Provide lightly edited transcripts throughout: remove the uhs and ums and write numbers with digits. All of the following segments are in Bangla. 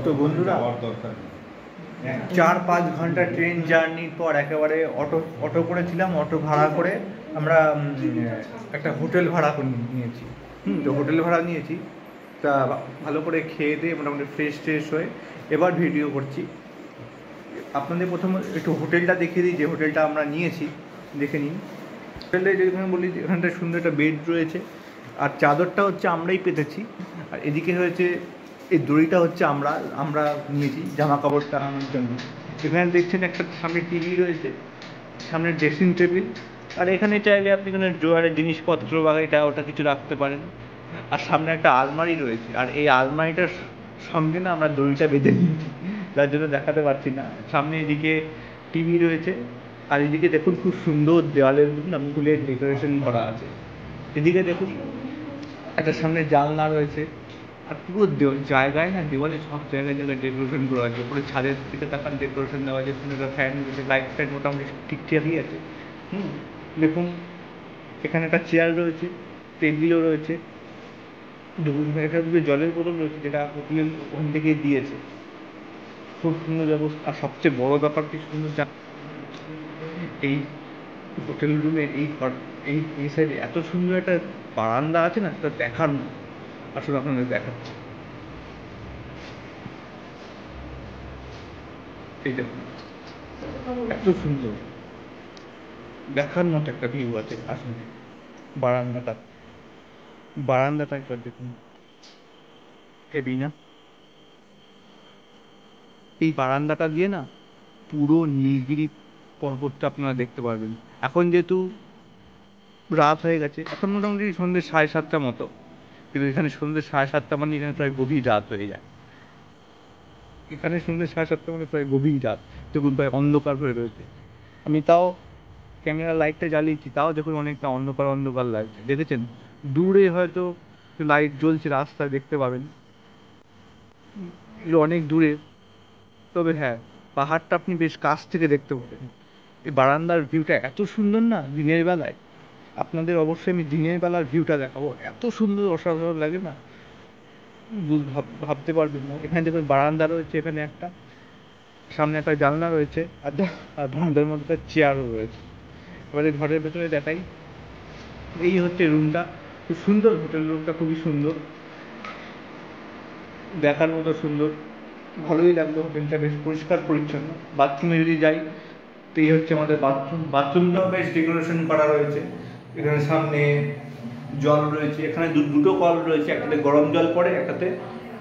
তো বন্ধুরা, 4-5 ঘন্টা ট্রেন জার্নির পর একেবারে অটো করেছিলাম। অটো ভাড়া করে আমরা একটা হোটেল ভাড়া নিয়েছি। তো হোটেল ভাড়া নিয়েছি, তা ভালো করে খেয়ে দিয়ে মোটামুটি ফ্রেশ হয়ে এবার ভিডিও করছি। আপনাদের প্রথম একটু হোটেলটা দেখিয়ে দিই, যে হোটেলটা আমরা নিয়েছি দেখে নিন। হোটেলে যেখানে বলি, এখানটা সুন্দর একটা বেড রয়েছে, আর চাদরটা হচ্ছে আমরাই পেতেছি। আর এদিকে হয়েছে এই দড়িটা হচ্ছে আমরা নিয়েছি জামা কাপড় টাঙানোর জন্য। এখানে দেখছেন একটা সামনে টিভি রয়েছে, সামনে ড্রেসিং টেবিল, আর এখানে চাইলে আপনি এখানে ড্রয়ারের জিনিসপত্র বা এটা ওটা কিছু রাখতে পারেন। আর সামনে একটা আলমারি রয়েছে, আর এই আলমারিটার সঙ্গে না আমরা দড়িটা বেঁধে নিয়েছি, যার জন্য দেখাতে পারছি না। সামনে এদিকে টিভি রয়েছে, আর এদিকে দেখুন খুব সুন্দর দেওয়ালের না ফুলের ডেকোরেশন করা আছে। এদিকে দেখুন একটা সামনে জানলা রয়েছে, আর পুরো জায়গায় না দেওয়ালে সব জায়গায় ডেকোরেশন করা আছে। পুরো ছাদের দিকে তাকান, ডেকোরেশন দেওয়া আছে, একটা ফ্যান রয়েছে, লাইট ফ্যান মোটামুটি ঠিকঠাকই আছে। দেখুন এখানে একটা চেয়ার রয়েছে, টেবিলও রয়েছে, একটা জলের বোতল রয়েছে, যেটা হোটেলের ওখান থেকে দিয়েছে। খুব সুন্দর ব্যবস্থা। আর সবচেয়ে বড় ব্যাপার কি সুন্দর, এই হোটেল রুমের এই সাইডে এত সুন্দর একটা বারান্দা আছে না, সেটা দেখার না। আসলে আপনাদের দেখাচ্ছি, এই দেখুন এত সুন্দর দেখার মতো একটা ভিউ আছে। আসলে বারান্দাটা একবার দেখুন, হেভি না? এই বারান্দাটা দিয়ে না পুরো নীলগিরি পর্বতটা আপনারা দেখতে পারবেন। এখন যেহেতু রাত হয়ে গেছে, এখন মোটামুটি সন্ধ্যে 7:30 মতো, কিন্তু এখানে সন্ধ্যে 7:30 মানে এখানে প্রায় গভীর রাত হয়ে যায়। এখানে সন্ধ্যে 7:30 মানে প্রায় গভীর রাত, দেখুন প্রায় অন্ধকার হয়ে রয়েছে। আমি তাও ক্যামেরা লাইটটা জ্বালিয়েছি, তাও দেখুন অনেকটা অন্ধকার লাগছে। দেখেছেন দূরে হয়তো লাইট জ্বলছে, রাস্তায় দেখতে পাবেন, অনেক দূরে। তবে হ্যাঁ, পাহাড়টা আপনি বেশ কাছ থেকে দেখতে পাবেন। এই বারান্দার ভিউটা এত সুন্দর না দিনের বেলায়, আপনাদের অবশ্যই আমি দিনের বেলার ভিউটা দেখাবো। এত সুন্দর, অসাধারণ লাগে না, ভাবতে পারবেন না। এখানে দেখুন বারান্দা রয়েছে, এখানে একটা সামনে একটা জানলা রয়েছে, আর বারান্দার মধ্যে একটা চেয়ারও রয়েছে। এবারে ঘরের ভেতরে দেখাই। এই হচ্ছে রুমটা, খুব সুন্দর। হোটেল রুমটা খুবই সুন্দর, দেখার মতো সুন্দর, ভালোই লাগলো। হোটেলটা বেশ পরিষ্কার পরিচ্ছন্ন। বাথরুমে যদি যাই, তো এই হচ্ছে আমাদের বাথরুমটাও বেশ ডেকোরেশন করা রয়েছে। এখানে সামনে জল রয়েছে, এখানে দুটো কল রয়েছে, একটাতে গরম জল পড়ে, একটাতে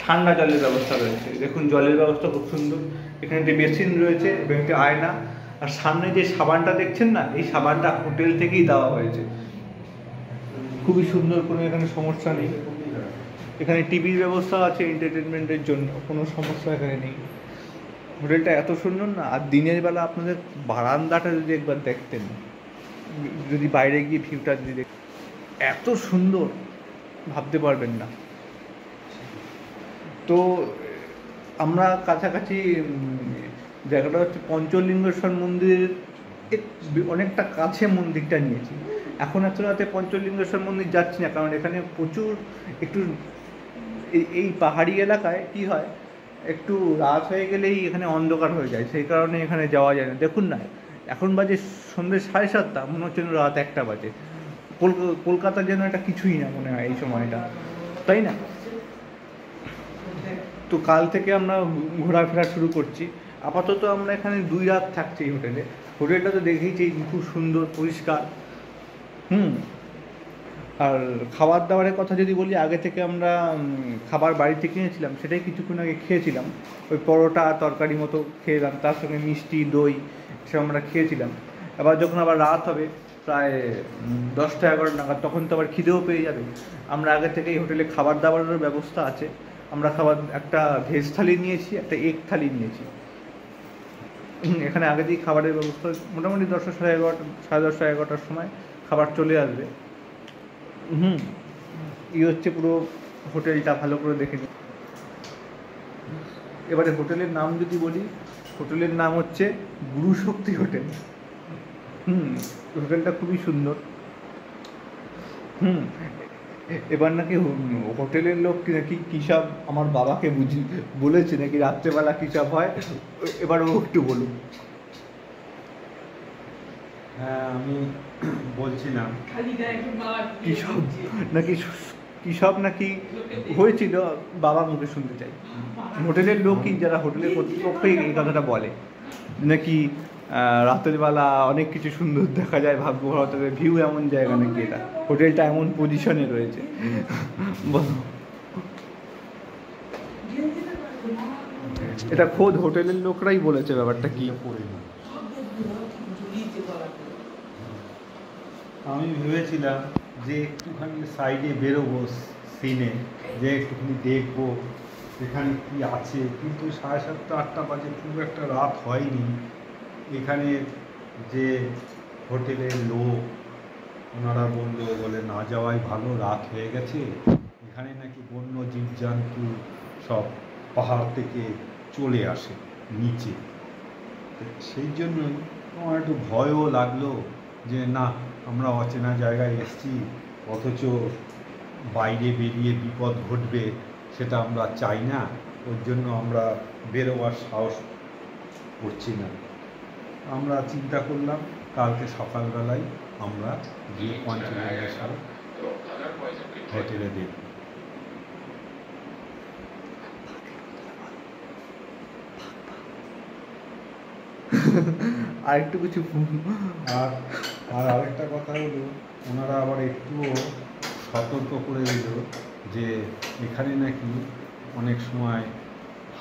ঠান্ডা জলের ব্যবস্থা রয়েছে। দেখুন জলের ব্যবস্থা খুব সুন্দর। এখানে একটি বেসিন রয়েছে এবং একটি আয়না। আর সামনে যে সাবানটা দেখছেন না, এই সাবানটা হোটেল থেকেই দেওয়া হয়েছে। খুবই সুন্দর, কোনো এখানে সমস্যা নেই। এখানে টিভির ব্যবস্থা আছে এন্টারটেনমেন্টের জন্য, কোনো সমস্যা এখানে নেই। হোটেলটা এত সুন্দর না। আর দিনের বেলা আপনাদের বারান্দাটা যদি একবার দেখতেন, যদি বাইরে গিয়ে ভিউটা যদি দেখতেন, এত সুন্দর ভাবতে পারবেন না। তো আমরা কাছাকাছি জায়গাটা হচ্ছে পঞ্চলিঙ্গেশ্বর মন্দিরের অনেকটা কাছে মন্দিরটা নিয়েছি। এখন এত রাতে পঞ্চলিঙ্গেশ্বর মন্দির যাচ্ছি না, কারণ এখানে প্রচুর একটু এই পাহাড়ি এলাকায় কি হয়, একটু রাত হয়ে গেলেই এখানে অন্ধকার হয়ে যায়, সেই কারণে এখানে যাওয়া যায় না। দেখুন না, এখন বাজে সন্ধ্যে 7:30, মনে হচ্ছে রাত 1টা বাজে। কলকাতা যেন এটা কিছুই না মনে হয় এই সময়টা, তাই না? তো কাল থেকে আমরা ঘোরাফেরা শুরু করছি। আপাতত আমরা এখানে 2 রাত থাকছি এই হোটেলে। হোটেলটা তো দেখেইছি, খুব সুন্দর, পরিষ্কার। আর খাবার দাবারের কথা যদি বলি, আগে থেকে আমরা খাবার বাড়িতে কিনেছিলাম, সেটাই কিছুক্ষণ আগে খেয়েছিলাম। ওই পরোটা তরকারি মতো খেলাম, তার সঙ্গে মিষ্টি দই সব আমরা খেয়েছিলাম। যখন আবার রাত হবে প্রায় 10টা-11 নাগাদ, তখন তো আবার খিদেও পেয়ে যাবে। আমরা আগে থেকেই হোটেলে খাবার দাবারের ব্যবস্থা আছে। আমরা একটা ভেজ থালি নিয়েছি, একটা এগ থালি নিয়েছি। এখানে আগে থেকেই খাবারের ব্যবস্থা, মোটামুটি 10টা, সাড়ে 10টা 11টার সময় খাবার চলে আসবে। হচ্ছে পুরো হোটেলটা, ভালো করে দেখে নিন। এবারে হোটেলের নাম যদি বলি, হোটেলের নাম হচ্ছে গুরু শক্তি হোটেল। হোটেলটা খুবই সুন্দর। এবার নাকি হোটেলের লোক নাকি কী সব আমার বাবাকে বলেছে নাকি রাত্রেবেলা কী সব হয়, এবার ও একটু বলুন। হ্যাঁ, আমি বলছিলাম কী সব নাকি, কী সব নাকি হয়েছিল বাবার মুখে শুনতে চাই। হোটেলের লোকই, যারা হোটেলের কর্তৃপক্ষই এই কথাটা বলে নাকি রাতের বেলা অনেক কিছু সুন্দর দেখা যায়, ভাগ্য ভালো থাকলে ভিউ এমন জায়গা নাকি এটা, হোটেলটা এমন পজিশনে রয়েছে। বলো, এটা খোদ হোটেলের লোকরাই বলেছে ব্যাপারটা কি। আমি ভেবেছিলাম যে একটুখানি সাইডে বেরোবো সিনে, যে একটুখানি দেখবো এখানে কি আছে, কিন্তু 7:30-8টা বাজে, খুব একটা রাত হয়নি। এখানে যে হোটেলের লোক ওনারা বলে না যাওয়াই ভালো, রাত হয়ে গেছে। এখানে নাকি বন্য জীবজন্তু সব পাহাড় থেকে চলে আসে নিচে। সেই জন্যই আমার একটু ভয়ও লাগলো যে না, আমরা অচেনা জায়গায় এসেছি, অথচ বাইরে বেরিয়ে বিপদ ঘটবে, সেটা আমরা চাই না। ওর জন্য আমরা বেরোবার সাহস করছি না। আমরা চিন্তা করলাম কালকে সকালবেলায় আমরা গিয়ে পঞ্চলিঙ্গেশ্বর হোটেলে দেখব। আর একটু কিছু আর আরেকটা কথা হলো, ওনারা আবার একটুও সতর্ক করে দিল যে এখানে নাকি অনেক সময়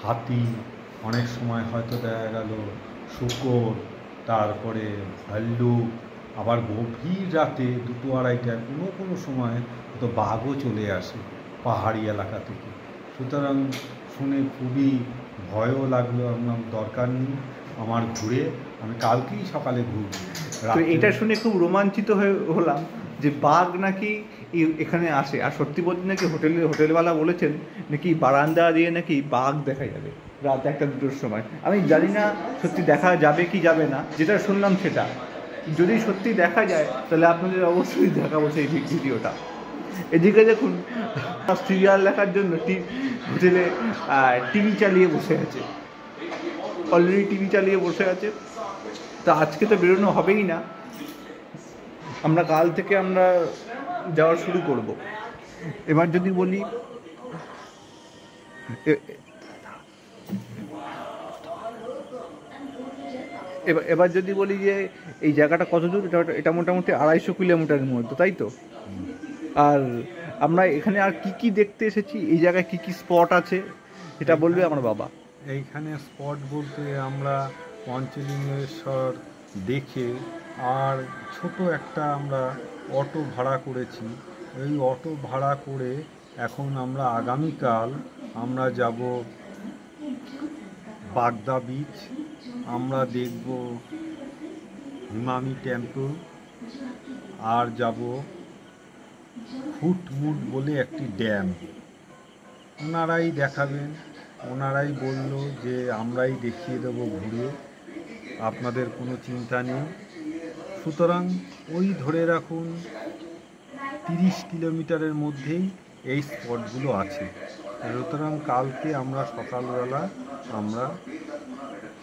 হাতি, অনেক সময় হয়তো দেখা গেল শূকর, তারপরে ভাল্লুক, আবার গভীর রাতে 2-2-2:30টায় কোনো সময় তো বাঘও চলে আসে পাহাড়ি এলাকা থেকে। সুতরাং শুনে খুবই ভয়ও লাগলো। আমার দরকার নেই, আমার ঘুরে আমি কালকেই সকালে ঘুরবো। তো এটা শুনে খুব রোমাঞ্চিত হয়ে হলাম যে বাঘ নাকি এখানে আসে। আর সত্যি বলতে নাকি হোটেলওয়ালা বলেছেন নাকি বারান্দা দিয়ে নাকি বাঘ দেখা যাবে রাত 1-2টার সময়। আমি জানি না সত্যি দেখা যাবে কি যাবে না, যেটা শুনলাম সেটা। যদি সত্যি দেখা যায় তাহলে আপনাদের অবশ্যই দেখাবো সেই ভিডিওটা। এদিকে দেখুন, সিরিয়াল দেখার জন্য হোটেলে টিভি চালিয়ে বসে আছে, অলরেডি টিভি চালিয়ে বসে আছে। তা আজকে তো বেরোনো হবেই না, আমরা কাল থেকে আমরা যাওয়া শুরু করব। এবার যদি বলি এবার যদি বলি যে এই জায়গাটা কত দূর, এটা মোটামুটি 250 কিলোমিটারের মধ্যে, তাই তো? আর আমরা এখানে আর কি কি দেখতে এসেছি, এই জায়গায় কি কি স্পট আছে এটা বলবে আমার বাবা। এইখানে স্পট বলতে আমরা পঞ্চলিঙ্গেশ্বর দেখে আর ছোট একটা আমরা অটো ভাড়া করেছি। এই অটো ভাড়া করে এখন আমরা আগামীকাল আমরা যাব বাগদা বিচ, আমরা দেখব হিমামি টেম্পল, আর যাব ফুটমুট বলে একটি ড্যাম। ওনারাই দেখাবেন, ওনারাই বলল যে আমরাই দেখিয়ে দেব ঘুরে, আপনাদের কোনো চিন্তা নেই। সুতরাং ওই ধরে রাখুন 30 কিলোমিটারের মধ্যেই এই স্পটগুলো আছে। সুতরাং কালকে আমরা সকালবেলা আমরা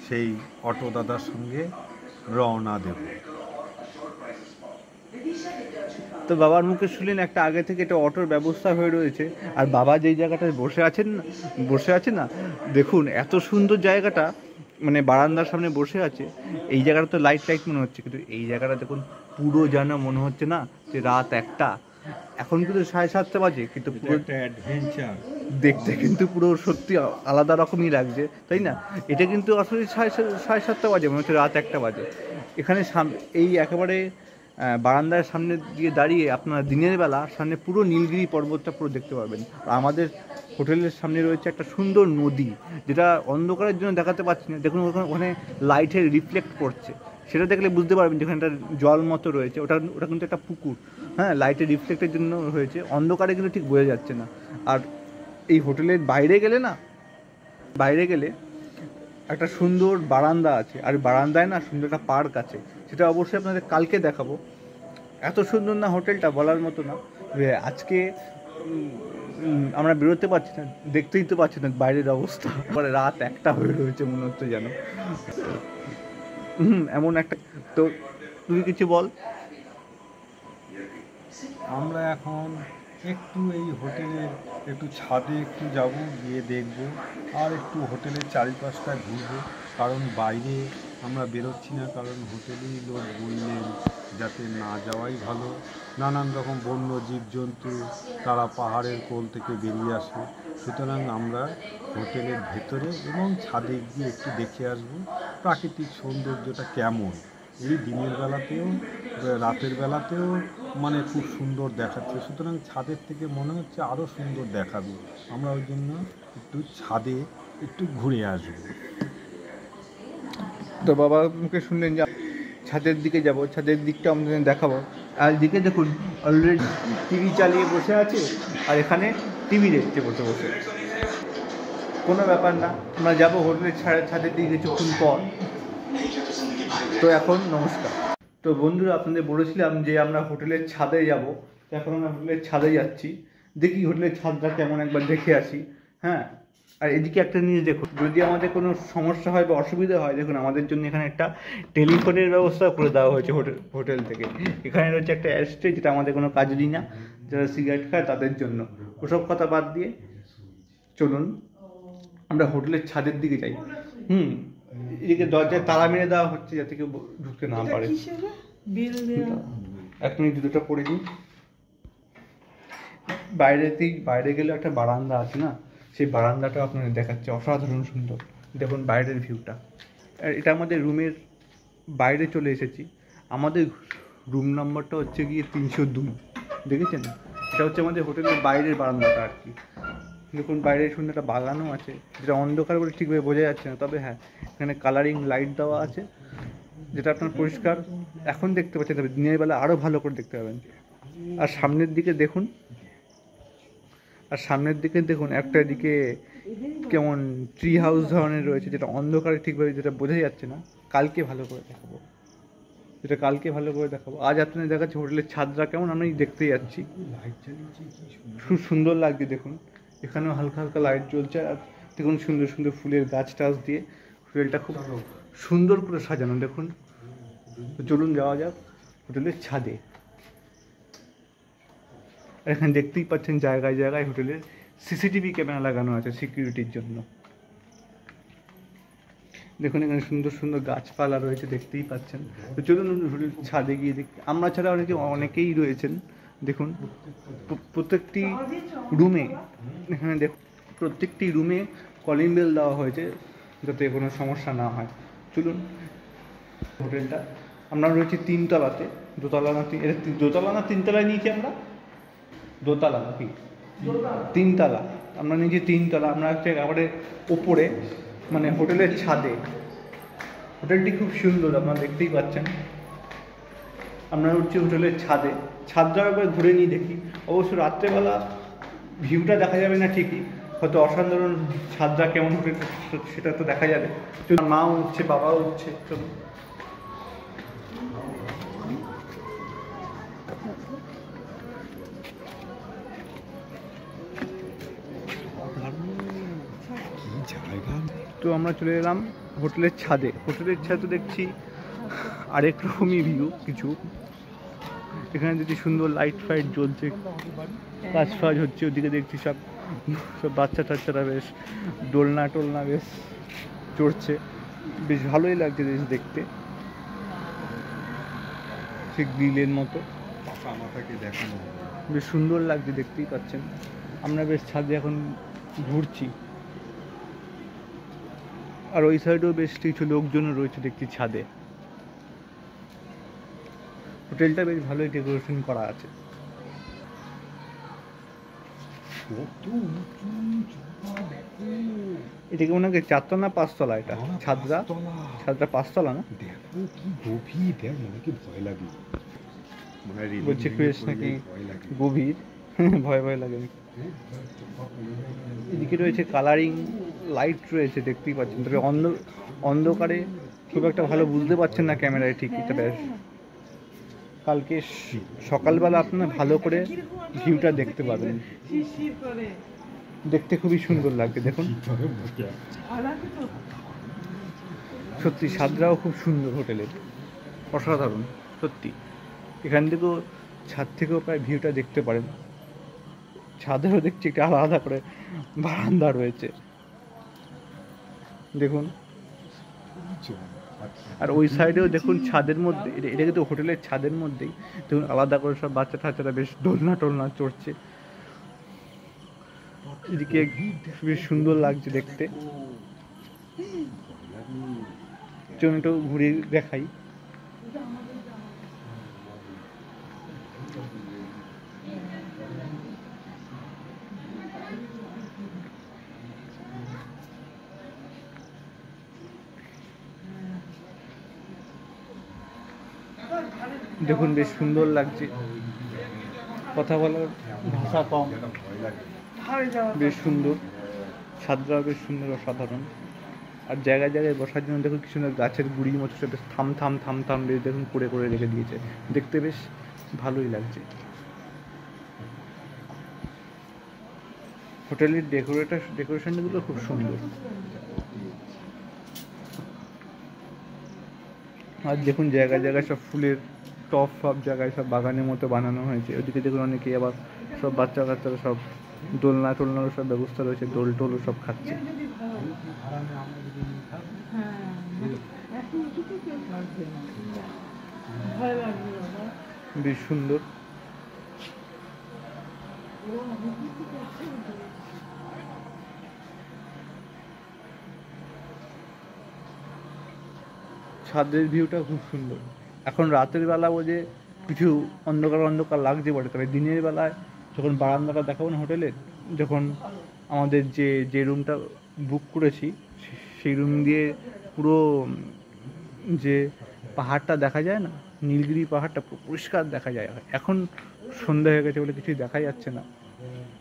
সেই অটো দাদার সঙ্গে রওনা দেব। তো বাবার মুখে শুনলেন একটা আগে থেকে একটা অটোর ব্যবস্থা হয়ে রয়েছে। আর বাবা যেই জায়গাটায় বসে আছেন না, দেখুন এত সুন্দর জায়গাটা, মানে বারান্দার সামনে বসে আছে। এই জায়গাটা তো লাইট মনে হচ্ছে, কিন্তু এই জায়গাটা দেখুন পুরো যেন মনে হচ্ছে না যে রাত 1টা, এখন কিন্তু 7:30 বাজে, কিন্তু পুরো একটা অ্যাডভেঞ্চার দেখতে কিন্তু পুরো সত্যি আলাদা রকমই লাগছে, তাই না? এটা কিন্তু আসলে 7:30 বাজে, মনে হচ্ছে রাত 1টা বাজে। এখানে এই একেবারে বারান্দার সামনে দিয়ে দাঁড়িয়ে আপনারা দিনের বেলা সামনে পুরো নীলগিরি পর্বতটা পুরো দেখতে পারবেন। আর আমাদের হোটেলের সামনে রয়েছে একটা সুন্দর নদী, যেটা অন্ধকারের জন্য দেখাতে পাচ্ছি না। দেখুন ওখানে লাইটের রিফ্লেক্ট পড়ছে, সেটা দেখলে বুঝতে পারবেন যেখানে একটা জল মতো রয়েছে, ওটা কিন্তু একটা পুকুর। হ্যাঁ, লাইটের রিফ্লেক্টের জন্য হয়েছে, অন্ধকারে কিন্তু ঠিক বোঝা যাচ্ছে না। আর এই হোটেলের বাইরে গেলে একটা সুন্দর বারান্দা আছে, আর বারান্দায় না সুন্দর একটা পার্ক আছে, সেটা অবশ্যই আপনাদের কালকে দেখাবো। এত সুন্দর না হোটেলটা, বলার মতো না। আজকে আমরা বেরোতে পারছি না, দেখতেই তো পাচ্ছি না বাইরের অবস্থা, মানে রাত 1টা হয়ে রয়েছে মনে হচ্ছে যেন। এমন একটা, তো তুই কিছু বল। আমরা এখন একটু এই হোটেলের একটু ছাদে একটু যাব, গিয়ে দেখব, আর একটু হোটেলের চারিপাশটা ঘুরবো। কারণ বাইরে আমরা বেরোচ্ছি না, কারণ হোটেলেই লোক বললেন যাতে না যাওয়াই ভালো। নানান রকম বন্য জীবজন্তু তারা পাহাড়ের কোল থেকে বেরিয়ে আসে। সুতরাং আমরা হোটেলের ভেতরে এবং ছাদে গিয়ে একটু দেখে আসবো প্রাকৃতিক সৌন্দর্যটা কেমন। এই দিনের বেলাতেও রাতের বেলাতেও মানে খুব সুন্দর দেখাচ্ছে, সুতরাং ছাদের থেকে মনে হচ্ছে আরও সুন্দর দেখাবে। আমরা ওই জন্য একটু ছাদে একটু ঘুরে আসবো। তো বাবা মুখে শুনলেন যে ছাদের দিকে যাব, ছাদের দিকটা আমাদের দেখাবো। আর দিকে দেখুন অলরেডি টিভি চালিয়ে বসে আছে, আর এখানে টিভি দেখতে বসে বসে। কোনো ব্যাপার না, আমরা যাবো হোটেলের ছাদের দিকে কিছুক্ষণ পর। তো এখন নমস্কার। তো বন্ধুরা, আপনাদের বলেছিলাম যে আমরা হোটেলের ছাদে যাব, এখন আমরা হোটেলের ছাদে যাচ্ছি। দেখি হোটেলের ছাদটা কেমন, একবার দেখে আসি। হ্যাঁ, আর এদিকে একটা জিনিস দেখুন, যদি আমাদের কোনো সমস্যা হয় বা অসুবিধা হয়, দেখুন আমাদের জন্য এখানে একটা টেলিফোনের ব্যবস্থা করে দেওয়া হয়েছে হোটেল থেকে। এখানে রয়েছে একটা অ্যাস্ট্রে, যেটা আমাদের কোনো কাজেরই না, যারা সিগারেট খায় তাদের জন্য। ওসব কথা বাদ দিয়ে চলুন আমরা হোটেলের ছাদের দিকে যাই। এদিকে দরজায় তালা মেরে দেওয়া হচ্ছে যাতে কেউ ঢুকতে না পারে। 1 মিনিট জুতোটা পরে নিই। বাইরে গেলে একটা বারান্দা আছে না, সেই বারান্দাটা আপনাদের দেখাচ্ছে, অসাধারণ সুন্দর। দেখুন বাইরের ভিউটা। আর এটা আমাদের রুমের বাইরে চলে এসেছি। আমাদের রুম নাম্বারটা হচ্ছে গিয়ে 302, দেখেছেন? এটা হচ্ছে আমাদের হোটেলের বাইরের বারান্দাটা আর কি। দেখুন বাইরে সুন্দর একটা বাগানও আছে, যেটা অন্ধকার বলে ঠিকভাবে বোঝা যাচ্ছে না, তবে হ্যাঁ এখানে কালারিং লাইট দেওয়া আছে, যেটা আপনার পরিষ্কার এখন দেখতে পাচ্ছেন, তবে দিনের বেলা আরও ভালো করে দেখতে পাবেন। আর সামনের দিকে দেখুন, একটা দিকে কেমন ট্রি হাউস ধরনের রয়েছে, যেটা অন্ধকারে ঠিকভাবে যেটা বোঝা যাচ্ছে না। কালকে ভালো করে দেখাবো। আজ আপনাদের দেখাচ্ছি হোটেলের ছাদটা কেমন, আমি দেখতেই যাচ্ছি। খুব সুন্দর লাগছে দেখুন, এখানেও হালকা হালকা লাইট জ্বলছে, আর দেখুন সুন্দর সুন্দর ফুলের গাছ টাছ দিয়ে হোটেলটা খুব সুন্দর করে সাজানো। দেখুন, চলুন যাওয়া যাক হোটেলের ছাদে। আর এখানে দেখতেই পাচ্ছেন জায়গায় জায়গায় হোটেলের সিসিটিভি ক্যামেরা লাগানো আছে সিকিউরিটির জন্য। দেখুন এখানে সুন্দর সুন্দর গাছপালা রয়েছে, দেখতেই পাচ্ছেন। তো চলুন হোটেলের ছাদে গিয়ে দেখি। আমরা ছাড়া অনেকেই রয়েছেন। দেখুন প্রত্যেকটি রুমে, এখানে দেখুন প্রত্যেকটি রুমে কলিং বেল দেওয়া হয়েছে যাতে কোনো সমস্যা না হয়। চলুন হোটেলটা, আমরা রয়েছি 3তলাতে। দোতলা না 3তলায় নিয়েছি আমরা, দোতলা নাকি 3তলা? আমরা নিয়েছি 3তলা। আমরা হচ্ছে একেবারে ওপরে, মানে হোটেলের ছাদে। হোটেলটি খুব সুন্দর, আপনারা দেখতেই পাচ্ছেন। আমরা উঠছি হোটেলের ছাদটা একবার ঘুরে নিয়ে দেখি। অবশ্য রাত্রেবেলা ভিউটা দেখা যাবে না ঠিকই, হয়তো অসাধারণ ছাদটা কেমন হোটেল সেটা তো দেখা যাবে। মা উঠছে, বাবাও উঠছে, চলুন। তো আমরা চলে এলাম হোটেলের ছাদে। দেখছি আরেক রকমই ভিউ কিছু। এখানে দেখছি সুন্দর লাইট ফাইট জ্বলছে, কাজ ফাজ হচ্ছে। ওদিকে দেখছি সব বাচ্চা টাচ্চারা বেশ দোলনা টোলনা বেশ চড়ছে, বেশ ভালোই লাগছে দেখতে, সে গ্রিলের মতো বেশ সুন্দর লাগছে, দেখতেই পাচ্ছেন। আমরা বেশ ছাদে এখন ঘুরছি, আর ওই সাইডেও বেশ কিছু লোকজন রয়েছে দেখছি ছাদে। হোটেলটা বেশ ভালোই ডেকোরেশন করা আছে। এটা কেমন আগে 4তলা না 5তলা? এটা ছাদটা 5তলা না? দেখো কি গভীর, দেখ মনে কি ভয় লাগে, বলছে বেশ নাকি গভীর, ভয় ভয় লাগে। এদিকে রয়েছে কালারিং লাইট রয়েছে, দেখতেই পাচ্ছেন। তবে অন্ধকারে খুব একটা ভালো বুঝতে পারছেন না ক্যামেরায় ঠিকই, তবে কালকে সকালবেলা আপনারা ভালো করে ভিউটা দেখতে পাবেন। দেখতে খুবই সুন্দর লাগছে দেখুন, সত্যি ছাদটাও খুব সুন্দর হোটেলের, অসাধারণ সত্যি। এখান থেকেও ছাদ থেকেও প্রায় ভিউটা দেখতে পারেন। ছাদেরও দেখছি একটা আলাদা করে বারান্দা রয়েছে দেখুন, আর ওই সাইডেও দেখুন ছাদের মধ্যে, এটা কিন্তু হোটেলের ছাদের মধ্যেই দেখুন আলাদা করে সব বাচ্চা টাচ্চারা বেশ দোলনা টোলনা চড়ছে। এদিকে বেশ সুন্দর লাগছে দেখতে। চলুন একটু ঘুরে দেখাই। দেখুন বেশ সুন্দর লাগছে, কথা বলার ভাষা কম, বেশ সুন্দর, ছাদটাও বেশ সুন্দর, অসাধারণ। আর জায়গায় জায়গায় বসার জন্য দেখুন কিছু গাছের গুড়ির মতো বেশ থাম থাম থাম থাম বেশ দেখুন করে করে রেখে দিয়েছে, দেখতে বেশ ভালোই লাগছে। হোটেলের ডেকোরেশনগুলো খুব সুন্দর। আর দেখুন জায়গায় জায়গায় সব ফুলের টব, সব জায়গায় সব বাগানের মতো বানানো হয়েছে। ওদিকে দেখুন অনেকে আবার সব বাচ্চা কাচ্চারা সব দোলনা টোলনারও সব ব্যবস্থা রয়েছে, দোল টোলও সব খাচ্ছে। বেশ সুন্দর। ছাদের ভিউটা খুব সুন্দর। এখন রাতের বেলা বোঝে কিছু অন্ধকার অন্ধকার লাগছে বটে, তবে দিনের বেলায় যখন বারান্দাটা দেখাবো না হোটেলের, যখন আমাদের যে রুমটা বুক করেছি সেই রুম দিয়ে পুরো যে পাহাড়টা দেখা যায় না, নীলগিরি পাহাড়টা পরিষ্কার দেখা যায়। এখন সন্ধ্যা হয়ে গেছে বলে কিছুই দেখা যাচ্ছে না,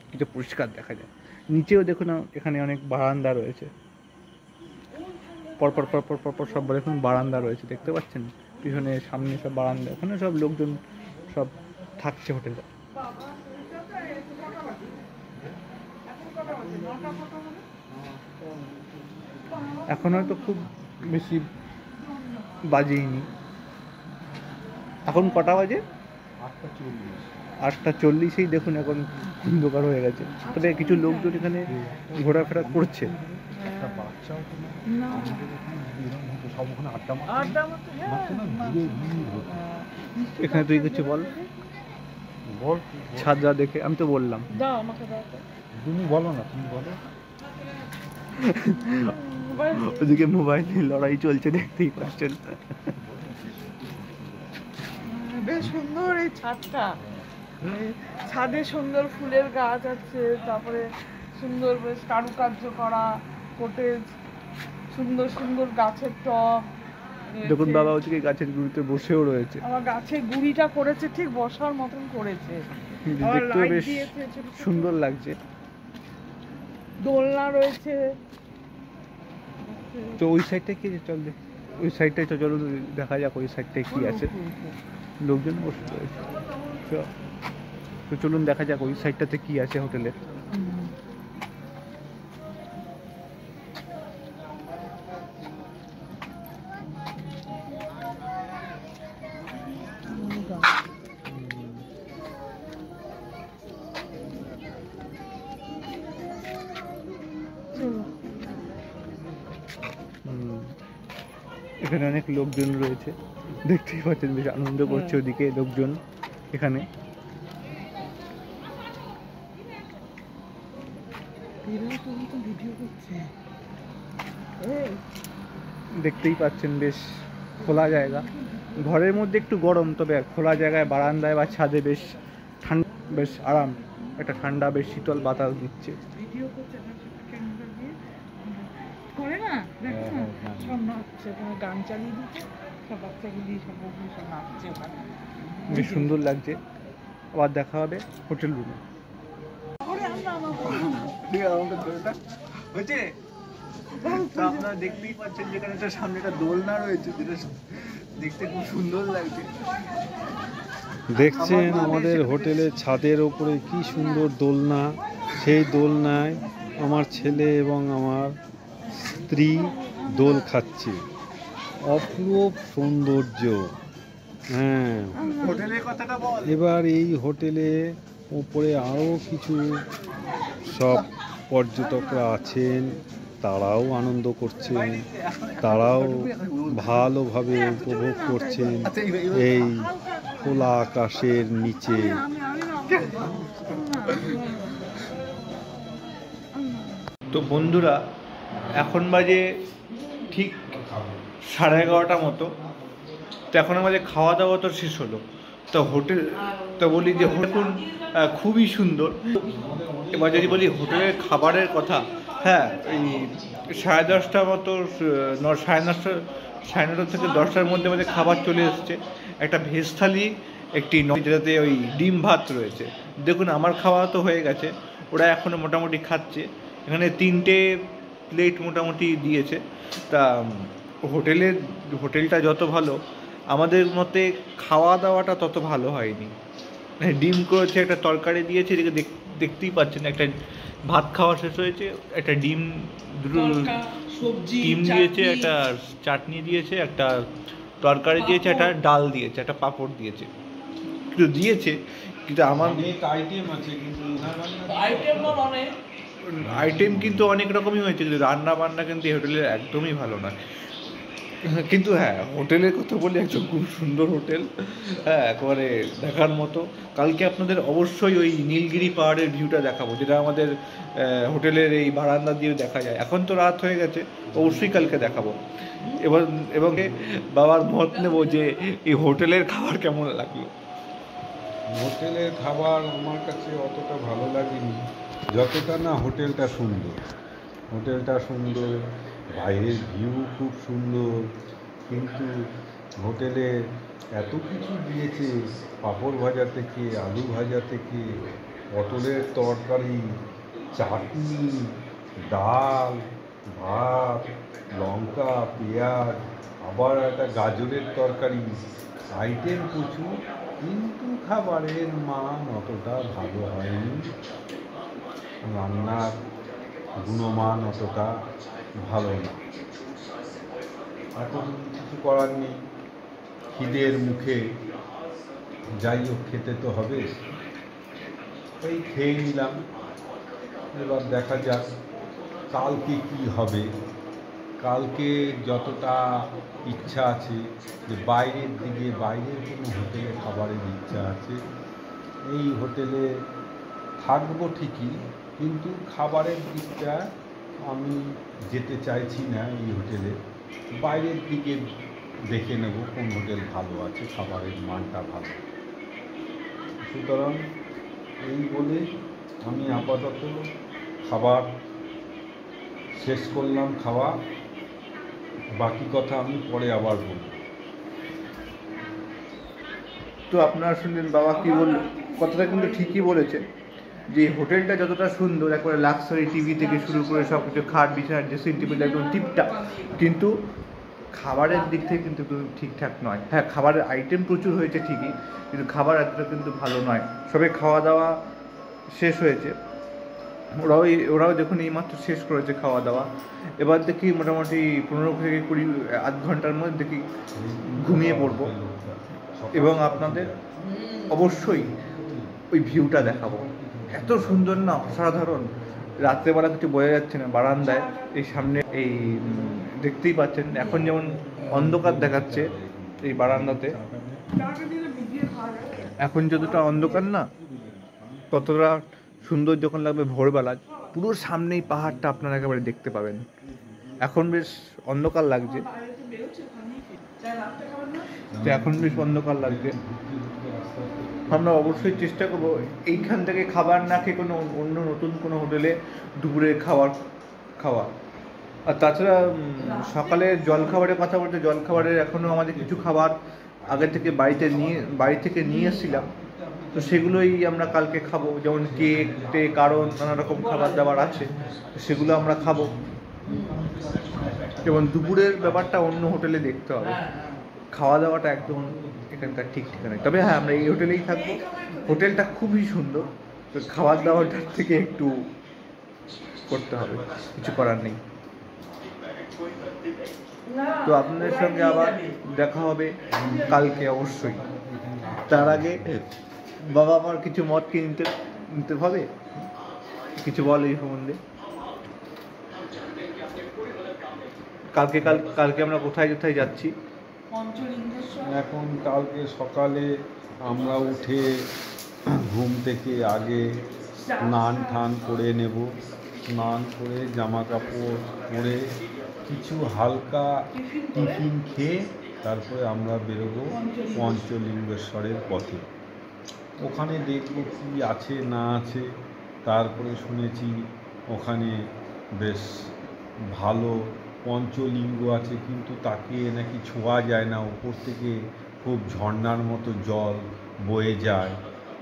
কিন্তু পরিষ্কার দেখা যায়। নিচেও দেখুন এখানে অনেক বারান্দা রয়েছে, পরপর পরপর পরপর সব দেখুন বারান্দা রয়েছে, দেখতে পাচ্ছেন পিছনে সামনে সব বারান্দা, ওখানে সব লোকজন সব থাকছে হোটেলে। এখন হয়তো খুব বেশি বাজেইনি। এখন কটা বাজে? 8:40। দেখুন এখন অন্ধকার হয়ে গেছে, তবে কিছু লোকজন এখানে ঘোরাফেরা করছে। এখানে তুই কিছু বল ছাদরা দেখে। আমি তো বললাম, তুমি বলো না, তুমি বলো। ওদিকে মোবাইল নিয়ে লড়াই চলছে, দেখতেই পাচ্ছেন। বেশ সুন্দর এই ছাদটা, ছাদে সুন্দর ফুলের গাছ আছে, তারপরে সুন্দর বেশ কারুকার্য করা কটেজ, সুন্দর সুন্দর গাছের টব। দেখুন বাবা ওদিকে গাছের গুঁড়িতে বসেও রয়েছে, আমার গাছের গুঁড়িটা করেছে ঠিক বসার মতন করেছে, দেখতেও বেশ সুন্দর লাগছে। দোলনা রয়েছে। তো ওই সাইডটা কি, চল ওই সাইডটাই তো চলো দেখা যাক ওই সাইডটায় কি আছে। লোকজন বসে রয়েছে, তো চলুন দেখা যাক ওই সাইডটাতে কি আছে হোটেলের। এখানে অনেক লোকজন রয়েছে, দেখতেই পাচ্ছেন বেশ আনন্দ করছে ওদিকে লোকজন। এখানে দেখতেই পাচ্ছেন বেশ খোলা জায়গা, ঘরের মধ্যে একটু গরম, তবে খোলা জায়গায় বারান্দায় বা ছাদে বেশ ঠান্ডা, বেশ আরাম, একটা ঠান্ডা বেশ শীতল বাতাস দিচ্ছে। বেশ সুন্দর লাগছে। আবার দেখা হবে হোটেল রুমে। আপনারা দেখতেই পাচ্ছেন যেখানে একটা সামনে একটা দোলনা রয়েছে, যেটা দেখতে খুব সুন্দর লাগছে। দেখছেন আমাদের হোটেলের ছাদের ওপরে কি সুন্দর দোলনা, সেই দোলনায় আমার ছেলে এবং আমার স্ত্রী দোল খাচ্ছে, অপূর্ব সৌন্দর্য। হ্যাঁ, হোটেলের কথাটা বল। এবার এই হোটেলে উপরে আরও কিছু সব পর্যটকরা আছেন, তারাও আনন্দ করছেন, তারাও ভালোভাবে উপভোগ করছেন এই খোলা আকাশের নিচে। তো বন্ধুরা, এখন বাজে ঠিক 11:30 মতো। তো এখন আমাদের খাওয়া দাওয়া তো শেষ হলো। তো হোটেল, তো বলি যে হোটেল খুবই সুন্দর। এবার যদি বলি হোটেলের খাবারের কথা, হ্যাঁ, এই 10:30 মতো, 9:30 থেকে 10টার মধ্যে আমাদের খাবার চলে এসছে। একটা ভেজ থালি, একটি যেটাতে ওই ডিম ভাত রয়েছে। দেখুন আমার খাওয়া তো হয়ে গেছে, ওরা এখনও মোটামুটি খাচ্ছে। এখানে 3টে প্লেট মোটামুটি দিয়েছে। তা হোটেলটা যত ভালো, আমাদের মতে খাওয়া দাওয়াটা তত ভালো হয়নি। ডিম করেছে, একটা তরকারি দিয়েছে, এদিকে দেখতেই পাচ্ছেন, একটা ভাত খাওয়া শেষ হয়েছে, একটা ডিম, দুটো ডিম দিয়েছে, একটা চাটনি দিয়েছে, একটা তরকারি দিয়েছে, একটা ডাল দিয়েছে, একটা পাঁপড় দিয়েছে। কিন্তু আমার আইটেম কিন্তু অনেক রকমই হয়েছে, কিন্তু রান্না বান্না কিন্তু এই হোটেলের একদমই ভালো নয়। কিন্তু হ্যাঁ, হোটেলের কথা বলি, একদম খুব সুন্দর হোটেল, হ্যাঁ, একেবারে দেখার মতো। কালকে আপনাদের অবশ্যই ওই নীলগিরি পাহাড়ের ভিউটা দেখাবো, যেটা আমাদের হোটেলের এই বারান্দা দিয়ে দেখা যায়। এখন তো রাত হয়ে গেছে, অবশ্যই কালকে দেখাবো। এবং বাবার মত নেব যে এই হোটেলের খাবার কেমন লাগলো। হোটেলের খাবার আমার কাছে অতটা ভালো লাগেনি, যতটা না হোটেলটা সুন্দর। হোটেলটা সুন্দর, বাইরের ভিউ খুব সুন্দর, কিন্তু হোটেলে এত কিছু দিয়েছে, পাঁপড় ভাজা থেকে, আলু ভাজা থেকে, পটলের তরকারি, চাটনি, ডাল, ভাত, লঙ্কা, পেঁয়াজ, আবার একটা গাজরের তরকারি, আইটেম প্রচুর, কিন্তু খাবারের মান অতটা ভালো হয়নি, রান্নার গুণমান অতটা ভালো না। এখন কিছু করার নেই, খিদের মুখে যাই হোক খেতে তো হবে, এই খেয়ে নিলাম। এবার দেখা যাক কালকে কি হবে। কালকে যতটা ইচ্ছা আছে যে বাইরের কোনো হোটেলে খাবারের ইচ্ছা আছে। এই হোটেলে থাকবো ঠিকই, কিন্তু খাবারের দিকটা আমি যেতে চাইছি না এই হোটেলে। বাইরের দিকে দেখে নেব কোন হোটেল ভালো আছে, খাবারের মানটা ভালো। সুতরাং এই বলে আমি আপাতত খাবার শেষ করলাম খাওয়া, বাকি কথা আমি পরে আবার বলব। তো আপনারা শুনলেন বাবা কি বলল, কথাটা কিন্তু ঠিকই বলেছে যে হোটেলটা যতটা সুন্দর, একবারে লাক্সারি টিভি থেকে শুরু করে সব কিছু, খাট বিছানার ড্রেসিং টেবিল একদম টিপটাপ, কিন্তু খাবারের দিক থেকে কিন্তু ঠিকঠাক নয়। হ্যাঁ, খাবারের আইটেম প্রচুর হয়েছে ঠিকই, কিন্তু খাবার এতটা কিন্তু ভালো নয়। সবে খাওয়া দাওয়া শেষ হয়েছে, ওরাও দেখুন এইমাত্র শেষ করেছে খাওয়া দাওয়া। এবার দেখি মোটামুটি 15 থেকে 20 আধ ঘন্টার মধ্যে দেখি ঘুমিয়ে পড়বো, এবং আপনাদের অবশ্যই ওই ভিউটা দেখাবো। এত সুন্দর না, অসাধারণ। রাত্রেবেলা কিছু বোঝা যাচ্ছে না, বারান্দায় এই সামনে এই দেখতেই পাচ্ছেন, এখন যেমন অন্ধকার দেখাচ্ছে এই বারান্দাতে, এখন যতটা অন্ধকার না, ততটা সুন্দর যখন লাগবে ভোরবেলা, পুরো সামনেই পাহাড়টা আপনারা একেবারে দেখতে পাবেন। এখন বেশ অন্ধকার লাগছে, এখন বেশ অন্ধকার লাগছে। আমরা অবশ্যই চেষ্টা করবো এইখান থেকে খাবার না খেয়ে কোনো অন্য নতুন কোনো হোটেলে দুপুরে খাওয়া। আর তাছাড়া সকালে জলখাবারের কথা বলতে, জলখাবারের এখনও আমাদের কিছু খাবার আগে থেকে বাড়ি থেকে নিয়ে এসেছিলাম, তো সেগুলোই আমরা কালকে খাবো। যেমন কেক আরও নানা রকম খাবার দাবার আছে, সেগুলো আমরা খাবো। এবং দুপুরের ব্যাপারটা অন্য হোটেলে দেখতে হবে। খাওয়া দাওয়াটা একদম এখানকার ঠিক ঠিকানা। তবে হ্যাঁ, আমরা এই হোটেলেই থাকবো। হোটেলটা খুবই সুন্দর, তো খাবার দাবারটার থেকে একটু করতে হবে, কিছু করার নেই। তো আপনাদের সঙ্গে আবার দেখা হবে কালকে অবশ্যই। তার আগে বাবা আমার কিছু মত কি নিতে নিতে হবে, কিছু বল এই সম্বন্ধে। কালকে আমরা কোথায় কোথায় যাচ্ছি? এখন কালকে সকালে আমরা উঠে ঘুম থেকে আগে স্নান টান করে নেব, স্নান করে জামা কাপড় পরে কিছু হালকা টিফিন খেয়ে তারপরে আমরা বেরোবো পঞ্চলিঙ্গেশ্বরের পথে। ওখানে দেখবো কী আছে না আছে। তারপরে শুনেছি ওখানে বেশ ভালো পঞ্চলিঙ্গ আছে, কিন্তু তাকে নাকি ছোঁয়া যায় না, উপর থেকে খুব ঝর্ণার মতো জল বয়ে যায়।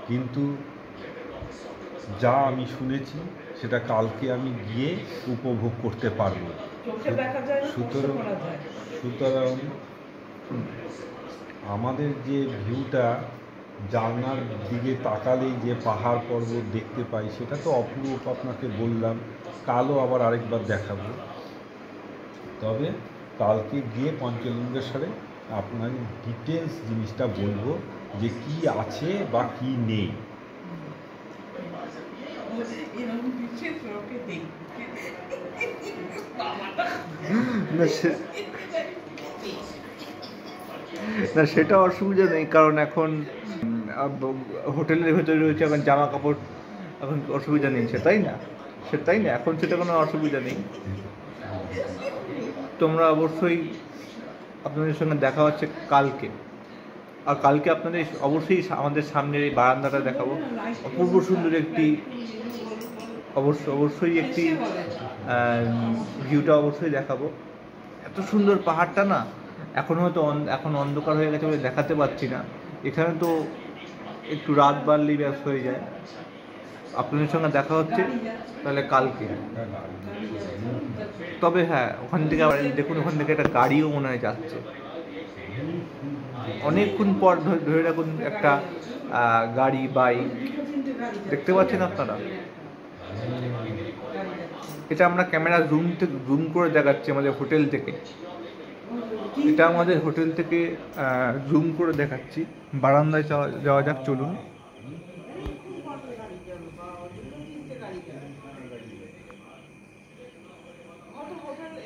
কিন্তু যা আমি শুনেছি সেটা কালকে আমি গিয়ে উপভোগ করতে পারবো। সুতরাং আমাদের যে ভিউটা, জানলার দিকে তাকালেই যে পাহাড় পর্বত দেখতে পাই, সেটা তো অপরূপ। আপনাকে বললাম, কালও আবার আরেকবার দেখাবো। তবে কালকে গিয়ে পঞ্চলিঙ্গেশ্বরে আপনার ডিটেলস জিনিসটা বলবো যে কি আছে বা কি নেই। না, সেটা অসুবিধা নেই, কারণ এখন হোটেলের ভেতরে রয়েছে, এখন জামা কাপড় এখন অসুবিধা নেই, সেটাই না? এখন সেটা কোনো অসুবিধা নেই। তোমরা অবশ্যই, আপনাদের সঙ্গে দেখা হচ্ছে কালকে। আর কালকে আপনাদের অবশ্যই আমাদের সামনের এই বারান্দাটা দেখাবো, অপূর্ব সুন্দর একটি, অবশ্যই একটি ভিউটা অবশ্যই দেখাবো। এত সুন্দর পাহাড়টা না, এখন অন্ধকার হয়ে গেছে বলে দেখাতে পারছি না। এখানে তো একটু রাত বাড়লেই ব্যস্ত হয়ে যায়। আপনাদের সঙ্গে দেখা হচ্ছে তাহলে কালকে। তবে হ্যাঁ, ওখান থেকে আবার দেখুন, ওখান থেকে একটা গাড়িও মনে হয় যাচ্ছে। অনেকক্ষণ পর ধরে রাখুন একটা গাড়ি, বাইক দেখতে পাচ্ছেন আপনারা। এটা আমরা ক্যামেরা জুম করে দেখাচ্ছি আমাদের হোটেল থেকে। এটা আমাদের হোটেল থেকে জুম করে দেখাচ্ছি। বারান্দায় যাওয়া যাক, চলুন।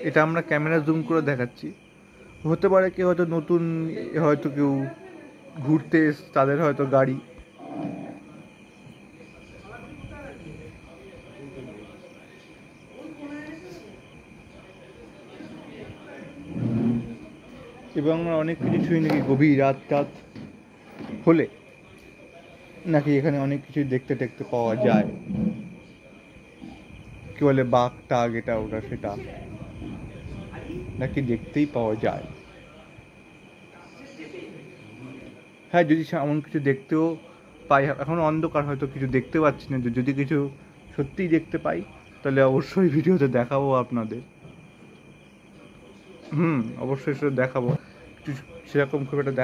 এটা আমরা ক্যামেরা জুম করে দেখাচ্ছি। হতে পারে কেউ হয়তো নতুন, হয়তো কেউ ঘুরতে তাদের হয়তো গাড়ি। এবং অনেক কিছু ছুঁই নাকি গভীর রাত হলে নাকি এখানে অনেক কিছু দেখতে পাওয়া যায়। কি বলে, বাঘ টাঘ, এটা ওটা সেটা নাকি দেখতেই পাওয়া যায়। হ্যাঁ, যদি এমন কিছু দেখতেও পাই, এখন অন্ধকার, হয়তো কিছু দেখতে পাচ্ছি না, যদি কিছু সত্যিই দেখতে পাই তাহলে অবশ্যই ভিডিওতে দেখাবো আপনাদের। অবশ্যই সেটা দেখাবো। কিছু সেরকম খুব একটা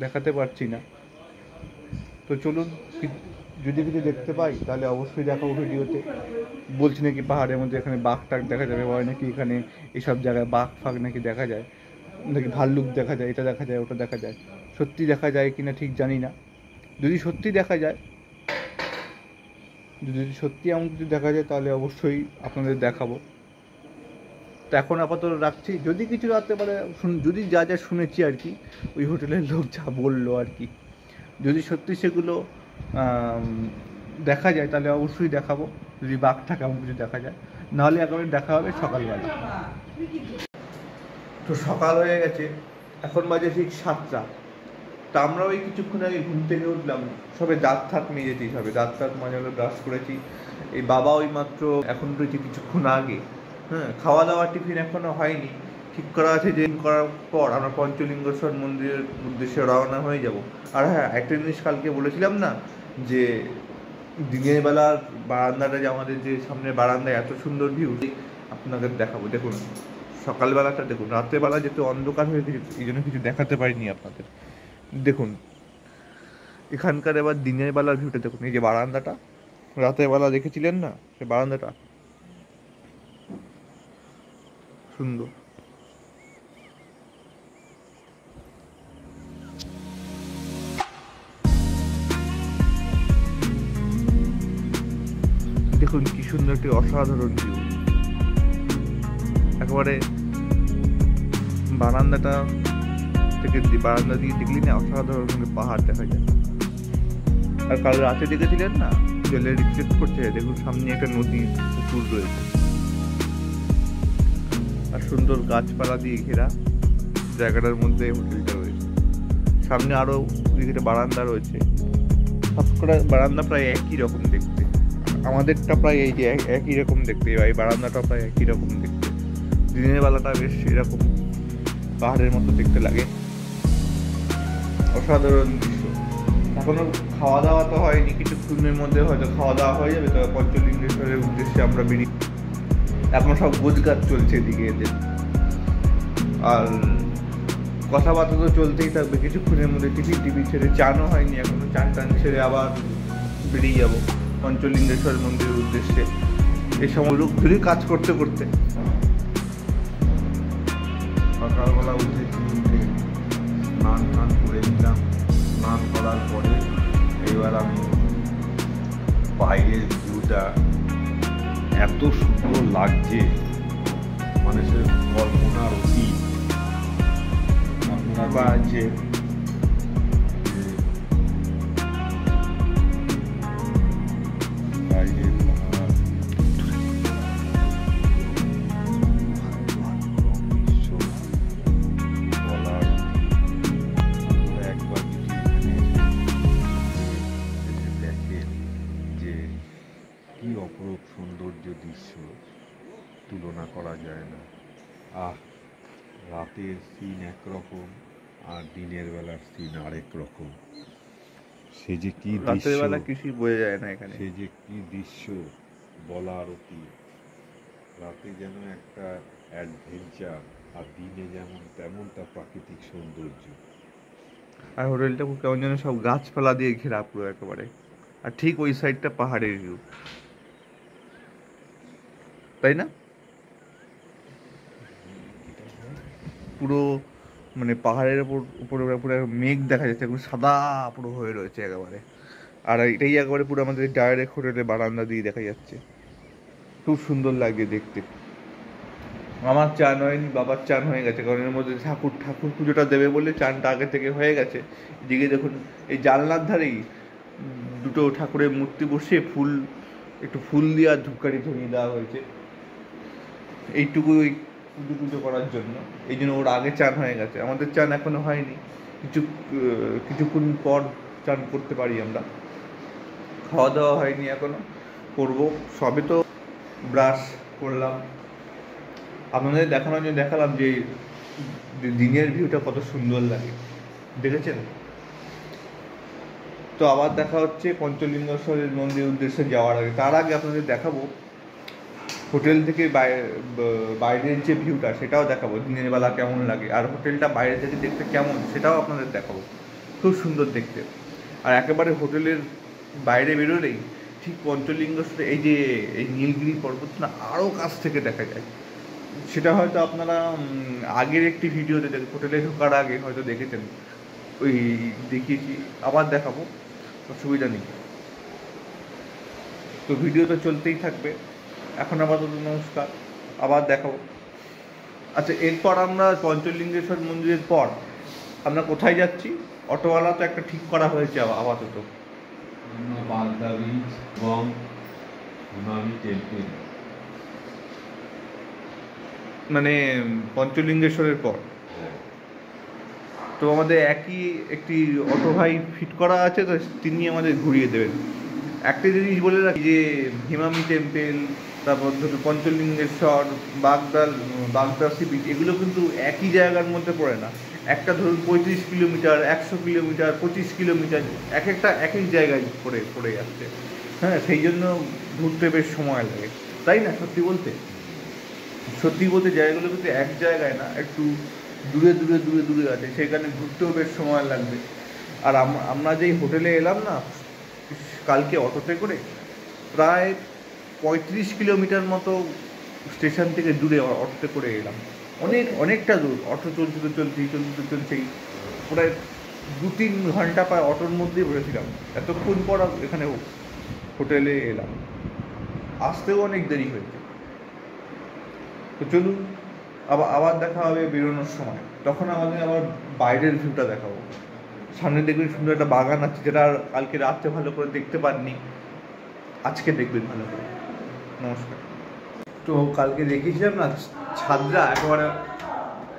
দেখাতে পারছি না। তো চলুন, যদি কিছু দেখতে পাই তাহলে অবশ্যই দেখাবো ভিডিওতে। বলছি নাকি পাহাড়ের মধ্যে এখানে বাঘ টাঘ দেখা যাবে, হয় নাকি এখানে এইসব জায়গায় বাঘ ফাঘ নাকি দেখা যায়, নাকি ভাল্লুক দেখা যায়, এটা দেখা যায়, ওটা দেখা যায়। সত্যি দেখা যায় কিনা ঠিক জানি না। যদি সত্যি দেখা যায়, যদি সত্যি এমন কিছু দেখা যায় তাহলে অবশ্যই আপনাদের দেখাবো। তো এখন আপাতত রাখছি। যদি কিছু রাখতে পারে, যদি যা শুনেছি আর কি, ওই হোটেলের লোক যা বললো আর কি, যদি সত্যি সেগুলো দেখা যায় তাহলে অবশ্যই দেখাবো। যদি বাঘ থাকে এমন কিছু দেখা যায়, নাহলে একেবারে দেখা হবে সকালবেলা। তো সকাল হয়ে গেছে, এখন বাজে ঠিক 7টা। তা আমরা ওই কিছুক্ষণ আগে ঘুম থেকে উঠলাম, সবে দাঁত মেজেছি, দাঁত মাজা হলো, ব্রাশ করেছি। এই বাবা ওই মাত্র এখন রয়েছে কিছুক্ষণ আগে। খাওয়া দাওয়া টিফিন এখনো হয়নি, ঠিক করা আছে যে করার পর আমরা পঞ্চলিঙ্গেশ্বর মন্দিরের উদ্দেশ্যে রওনা হয়ে যাব। আর হ্যাঁ, একটা জিনিস কালকে বলেছিলাম না, যে দিনের বেলার বারান্দাটা, যে আমাদের যে সামনের বারান্দায় এত সুন্দর ভিউ, আপনাদের দেখাবো। দেখুন সকালবেলাটা দেখুন, রাত্রেবেলা যেহেতু অন্ধকার হয়ে গেছে এই জন্য কিছু দেখাতে পারিনি আপনাদের। দেখুন এখানকার এবার দিনের বেলার ভিউটা দেখুন, এই যে বারান্দাটা রাতের বেলা দেখেছিলেন না, সেই বারান্দাটা সুন্দর। দেখুন কি সুন্দর একটি অসাধারণ ভিউ, একেবারে বারান্দাটা থেকে বারান্দা দিয়ে দেখলি না অসাধারণ পাহাড় দেখা যায়। আর কাল রাতে দেখেছিলেন না জলে রিফ্লেক্ট করছে, দেখুন সামনে একটা নদী পুকুর রয়েছে আর সুন্দর গাছপালা দিয়ে ঘেরা জায়গাটার মধ্যে হোটেলটা রয়েছে। সামনে আরো একটা বারান্দা রয়েছে, সবকটা বারান্দা প্রায় একই রকম দেখতে, আমাদেরটা প্রায় এই যে একই রকম দেখতে, এই বারান্দাটা প্রায় একই রকম দেখতে। দিনের বেলাটা বেশ এরকম পাহাড়ের মতো দেখতে লাগে, অসাধারণ দৃশ্য। এখনো খাওয়া দাওয়া তো হয়নি, কিছুক্ষণের মধ্যে হয়তো খাওয়া দাওয়া হয়ে যাবে, তবে পঞ্চলিঙ্গেশ্বরের উদ্দেশ্যে আমরা বেরিয়ে, এখন সব গোছগাছ চলছে এদিকে এদের, আর কথাবার্তা তো চলতেই থাকবে। কিছুক্ষণের মধ্যে টিভি ছেড়ে, চানও হয়নি এখনো, চান ছেড়ে আবার বেরিয়ে যাবো পঞ্চলিঙ্গেশ্বর মন্দিরের উদ্দেশ্যে। এই সময় লোক ধরে কাজ করতে করতে সকালবেলা উঠেছি, উঠে স্নান করে নিলাম। স্নান করার পরে এবার আমি বাইরের ভিউটা এত সুন্দর লাগছে, মানে সে কল্পনার অতীত। আপনারা বা যে বাইরের পাহাড়, দৃশ্য বলার একবার যদি এখানে এসে দেখেন যে কি অপরূপ সৌন্দর্য দৃশ্য, তুলনা করা যায় না। রাতের সিন একরকম আর দিনের বেলার সিন আরেক রকম। সে যে কি রাতের দৃশ্য, বেলা কিছুই বোঝা যায় না এখানে। সে যে কি দৃশ্য বলার অতীত। রাতে যেন একটা অ্যাডভেঞ্চার, আর দিনে যেমন তেমনটা প্রাকৃতিক সৌন্দর্য। আর হোটেলটা কেমন যেন সব গাছপালা দিয়ে ঘেরা পুরো একেবারে, আর ঠিক ওই সাইডটা পাহাড়ের ভিউ, তাই না? পুরো মানে পাহাড়ের উপরে পুরো মেঘ দেখা যাচ্ছে, পুরো সাদা পুরো হয়ে রয়েছে একেবারে। আর এটাই একেবারে পুরো আমাদের ডাইরেক্ট হোটেলের বারান্দা দিয়ে দেখা যাচ্ছে, খুব সুন্দর লাগছে দেখতে। আমার চান হয়নি, বাবার চান হয়ে গেছে, কারণ এর মধ্যে ঠাকুর পুজোটা দেবে বলে চানটা আগে থেকে হয়ে গেছে। এদিকে দেখুন এই জানলার ধারেই দুটো ঠাকুরের মূর্তি বসিয়ে একটু ফুল দিয়ে আর ধূপকাঠি ধরিয়ে দেওয়া হয়েছে, এইটুকু ওই পুজো করার জন্য। এই জন্য ওর আগে চান হয়ে গেছে, আমাদের চান এখনো হয়নি, কিছুক্ষণ পর চান করতে পারি আমরা। খাওয়া দাওয়া হয়নি এখনো, করবো। সবে তো ব্রাশ করলাম, আপনাদের দেখানোর জন্য দেখালাম যে দিনের ভিউটা কত সুন্দর লাগে, দেখেছেন তো। আবার দেখা হচ্ছে পঞ্চলিঙ্গেশ্বরের মন্দিরের উদ্দেশ্যে যাওয়ার আগে। তার আগে আপনাদের দেখাবো হোটেল থেকে বাইরের যে ভিউটা, সেটাও দেখাবো দিনের বেলা কেমন লাগে, আর হোটেলটা বাইরে থেকে দেখতে কেমন সেটাও আপনাদের দেখাবো, খুব সুন্দর দেখতে। আর একেবারে হোটেলের বাইরে বেরোলেই ঠিক পঞ্চলিঙ্গেশ্বর এই নীলগিরি পর্বত না আরও কাছ থেকে দেখা যায়। সেটা হয়তো আপনারা আগের একটি ভিডিওতে হোটেলে ঢোকার আগে হয়তো দেখেছেন, ওই দেখিয়েছি, আবার দেখাবো, অসুবিধা নেই। তো ভিডিও তো চলতেই থাকবে, এখন আপাতত নমস্কার, আবার দেখাবো। আচ্ছা, এরপর আমরা পঞ্চলিঙ্গেশ্বর মন্দিরের পর আমরা কোথায় যাচ্ছি? অটোওয়ালা তো একটা ঠিক করা হয়েছে আপাতত, বাগদা বিচ এবং হিমামি টেম্পল, মানে পঞ্চলিঙ্গেশ্বরের পর। তো আমাদের একই একটি অটো ভাই ফিট করা আছে, তো তিনি আমাদের ঘুরিয়ে দেবেন। একটা জিনিস বলে রাখি যে হিমামি টেম্পল, তারপর ধরুন পঞ্চলিঙ্গেশ্বর, বাগদা সি বিচ, এগুলো কিন্তু একই জায়গার মধ্যে পড়ে না। একটা ধরুন 35 কিলোমিটার, 100 কিলোমিটার, 25 কিলোমিটার, এক এক জায়গায় পড়ে যাচ্ছে। হ্যাঁ, সেই জন্য ঘুরতে বেশ সময় লাগে, তাই না? সত্যি বলতে সত্যি বলতে জায়গাগুলো কিন্তু এক জায়গায় না, একটু দূরে দূরে দূরে দূরে আছে, সেখানে ঘুরতেও বেশ সময় লাগবে। আর আমরা যেই হোটেলে এলাম না কালকে অটোতে করে, প্রায় 35 কিলোমিটার মতো স্টেশন থেকে দূরে অটোতে করে এলাম। অনেকটা দূর, অটো চলছেই প্রায় 2-3 ঘন্টা প্রায় অটোর মধ্যেই বসেছিলাম। এতক্ষণ পর এখানে হোটেলে এলাম, আসতেও অনেক দেরি হয়েছে। তো চলুন আবার দেখা হবে বেরোনোর সময়, তখন আমাদের আবার বাইরের ভিউটা দেখাবো। সামনে দেখবেন সুন্দর একটা বাগান আছে, যেটা কালকে রাত্রে ভালো করে দেখতে পাননি, আজকে দেখবেন ভালো করে। নমস্কার। তো কালকে দেখিয়েছিলাম না ছাদটা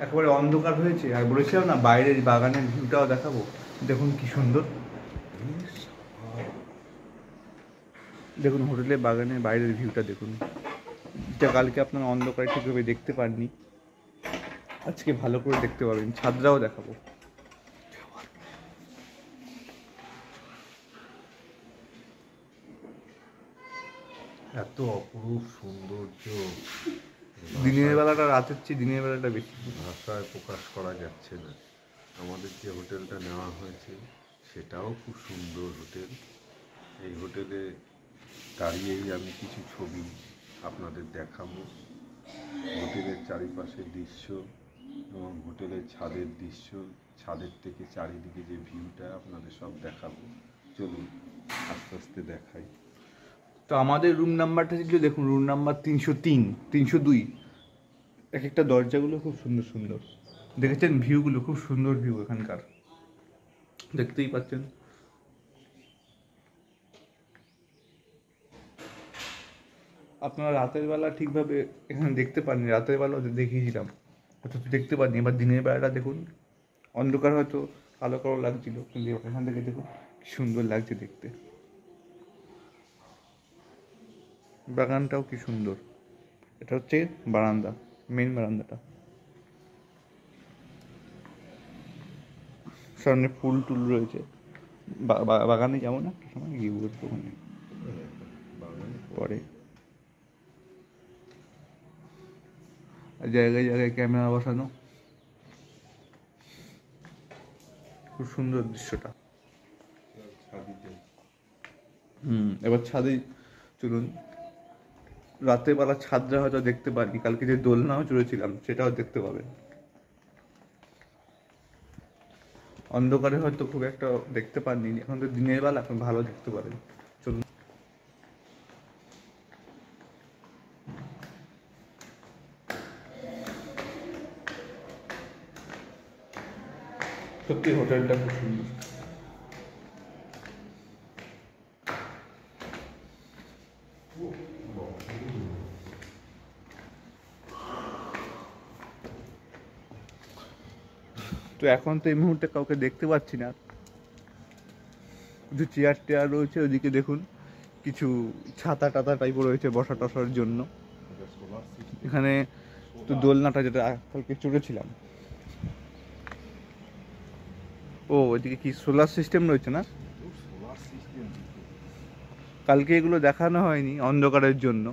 একেবারে অন্ধকার হয়েছে, আর বলেছিলাম না বাইরের বাগানের ভিউটাও দেখাবো। দেখুন কি সুন্দর, দেখুন হোটেলের বাগানের বাইরের ভিউটা দেখুন, যেটা কালকে আপনারা অন্ধকারে ঠিকভাবে দেখতে পাননি, আজকে ভালো করে দেখতে পাবেন। ছাদটাও দেখাবো। এত অপরূপ সৌন্দর্য, দিনের বেলাটা রাতের চেয়ে দিনের বেলাটা বেশি ভাষায় প্রকাশ করা যাচ্ছে না। আমাদের যে হোটেলটা নেওয়া হয়েছে সেটাও খুব সুন্দর হোটেল। এই হোটেলে দাঁড়িয়েই আমি কিছু ছবি আপনাদের দেখাবো, হোটেলের চারিপাশের দৃশ্য এবং হোটেলের ছাদের দৃশ্য, ছাদের থেকে চারিদিকে যে ভিউটা আপনাদের সব দেখাবো। চলুন আস্তে আস্তে দেখাই। তো আমাদের রুম নাম্বারটা ছিল, দেখুন রুম নাম্বার 303, 302। এক একটা দরজাগুলো খুব সুন্দর সুন্দর, দেখেছেন ভিউগুলো, খুব সুন্দর ভিউ এখানকার, দেখতেই পাচ্ছেন। আপনারা রাতের বেলা ঠিকভাবে এখানে দেখতে পাননি, রাতের বেলা দেখিয়েছিলাম, অথচ দেখতে পাননি। এবার দিনের বেলাটা দেখুন, অন্ধকার হয়তো কালো কালো লাগছিল, কিন্তু এখান থেকে দেখুন কি সুন্দর লাগছে দেখতে। বাগানটাও কি সুন্দর। এটা হচ্ছে বারান্দা, মেন বারান্দাটা, সামনে ফুল টুল রয়েছে। বাগানে যাবো না, একটা সময় গিয়ে বসবো ওখানে পরে। জায়গায় জায়গায় ক্যামেরা বসানো, খুব সুন্দর দৃশ্যটা। এবার ছাদে চলুন। রাতের বেলা ছাদটা হয়তো দেখতে পারি, কালকে যে দোলনাও চড়েছিলাম সেটাও দেখতে পাবেন। অন্ধকারে হয়তো খুব একটা দেখতে পাননি, এখন তো দিনের বেলা, এখন ভালো দেখতে পারেন। চলুন। সত্যি হোটেলটা খুব সুন্দর। তো এখন তো এই মুহূর্তে কাউকে দেখতে পাচ্ছি না, কিছু চেয়ার টেয়ার রয়েছে, ওইদিকে দেখুন কিছু ছাতা টাতা টাইপও রয়েছে বসা টসার জন্য। এখানে তো দোলনাটা যেটা কালকে চড়েছিলাম, ও ওইদিকে কি সোলার সিস্টেম রয়েছে না, কালকে এগুলো দেখানো হয়নি অন্ধকারের জন্য।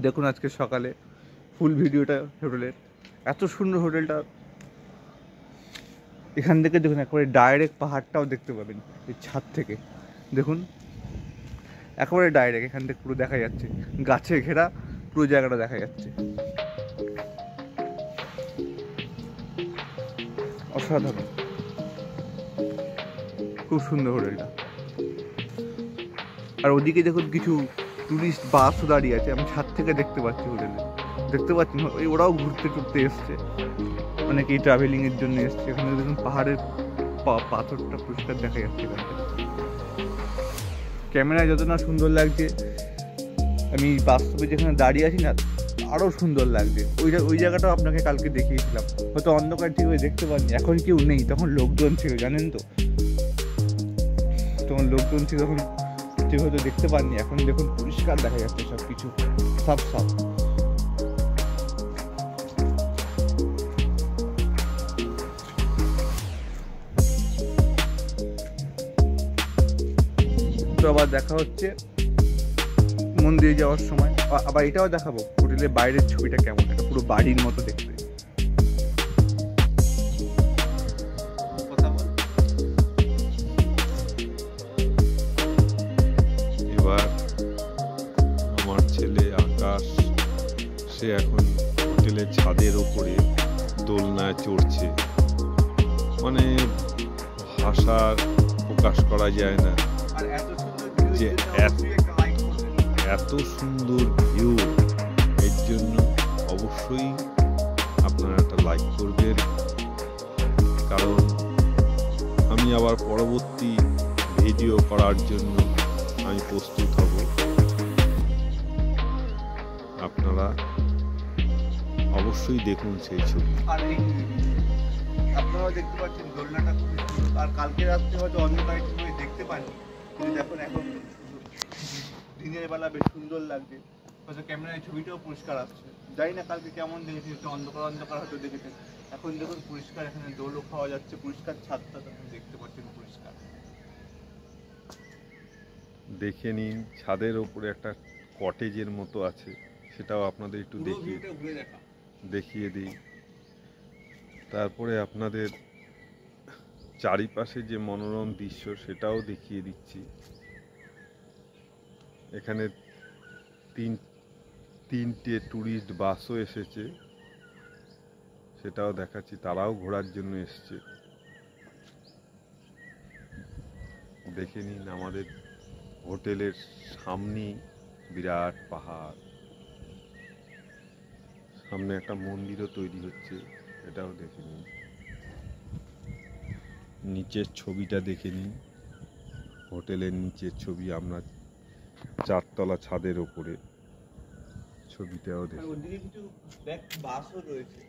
দেখুন আজকে সকালে ফুল ভিডিওটা হোটেলের, এত সুন্দর হোটেলটা। এখান থেকে দেখুন একেবারে ডাইরেক্ট পাহাড়টাও দেখতে পাবেন এই ছাদ থেকে, দেখুন একেবারে ডাইরেক্ট এখান থেকে পুরো দেখা যাচ্ছে, গাছে ঘেরা পুরো জায়গাটা দেখা যাচ্ছে, অসাধারণ, খুব সুন্দর হোটেলটা। আর ওদিকে দেখুন কিছু টুরিস্ট বাসও দাঁড়িয়ে আছে, আমি ছাদ থেকে দেখতে পাচ্ছি হোটেলে, দেখতে পাচ্ছেন ওরাও ঘুরতে টুরতে এসছে, অনেকেই ট্রাভেলিং এর জন্য এসছে। এখানে দেখুন পাহাড়ের পাথরটা পরিষ্কার দেখা যাচ্ছে এখানটা। ক্যামেরায় যত না সুন্দর লাগছে, আমি বাস্তবে যেখানে দাঁড়িয়ে আছি না আরও সুন্দর লাগছে। ওই জায়গাটাও আপনাকে কালকে দেখিয়েছিলাম, হয়তো অন্ধকার ঠিকভাবে দেখতে পাননি, এখন কেউ নেই, তখন লোকজন ছিল জানেন তো, তখন লোকজন ছিল, তখন ঠিক হয়তো দেখতে পাননি, এখন দেখুন পরিষ্কার দেখা যাচ্ছে সব কিছু, সাফ সাফ। তো আবার দেখা হচ্ছে মন্দিরে যাওয়ার সময়। আবার এটাও দেখাবো হোটেলের বাইরের ছবিটা কেমন, একটা পুরো বাড়ির মতো দেখতে। এবার আমার ছেলে আকাশ, সে এখন হোটেলের ছাদের ওপরে দোলনায় চড়ছে, মানে ভাষার প্রকাশ করা যায় না আর এত সুন্দর ভিউ যে একটা লাইক করবেন। এত সুন্দর ভিউ, এর জন্য অবশ্যই আপনারা একটা লাইক করবেন, কারণ আমি আবার পরবর্তী ভিডিও করার জন্য আমি প্রস্তুত হব। আপনারা অবশ্যই দেখুন সেই ছবি। আর এই আপনারা দেখতে পাচ্ছেন দোলনাটা খুবই সুন্দর। আর কালকে রাত্রে হয়তো অন্ধকার একটু দেখতে পাননি, কিন্তু দেখুন এখন দিনের বেলা বেশ সুন্দর লাগছে, হয়তো ক্যামেরায় ছবিটাও পরিষ্কার আসছে। জানি না কালকে কেমন দেখেছি, একটু অন্ধকার অন্ধকার হয়তো দেখেছেন। এখন দেখুন পরিষ্কার, এখানে দোলও খাওয়া যাচ্ছে, পরিষ্কার ছাদটা তখন দেখতে পাচ্ছেন পরিষ্কার। দেখে নিন, ছাদের ওপরে একটা কটেজের মতো আছে, সেটাও আপনাদের একটু পুরো ভিউটা ঘুরে দেখা। দেখিয়ে দিই। তারপরে আপনাদের চারিপাশে যে মনোরম দৃশ্য সেটাও দেখিয়ে দিচ্ছি। এখানে তিনটে ট্যুরিস্ট বাসও এসেছে, সেটাও দেখাচ্ছি, তারাও ঘোরার জন্য এসছে। দেখে নিন, আমাদের হোটেলের সামনেই বিরাট পাহাড়, সামনে একটা মন্দিরও তৈরি হচ্ছে, এটাও দেখে নিন। নিচের ছবিটা দেখে নিন, হোটেলের নিচের ছবি, আমরা 4 তলা ছাদের ওপরে, ছবিটাও আর দেখে। ওদিকে কিছু বাসও রয়েছে।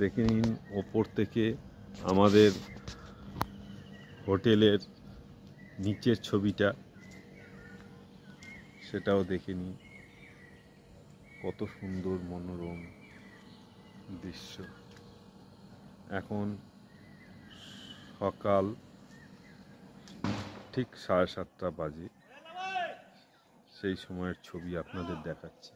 দেখে নিন ওপর থেকে আমাদের হোটেলের নিচের ছবিটা, সেটাও দেখে নিন, কত সুন্দর মনোরম দৃশ্য। এখন সকাল ঠিক 7:30 বাজে, সেই সময়ের ছবি আপনাদের দেখাচ্ছি।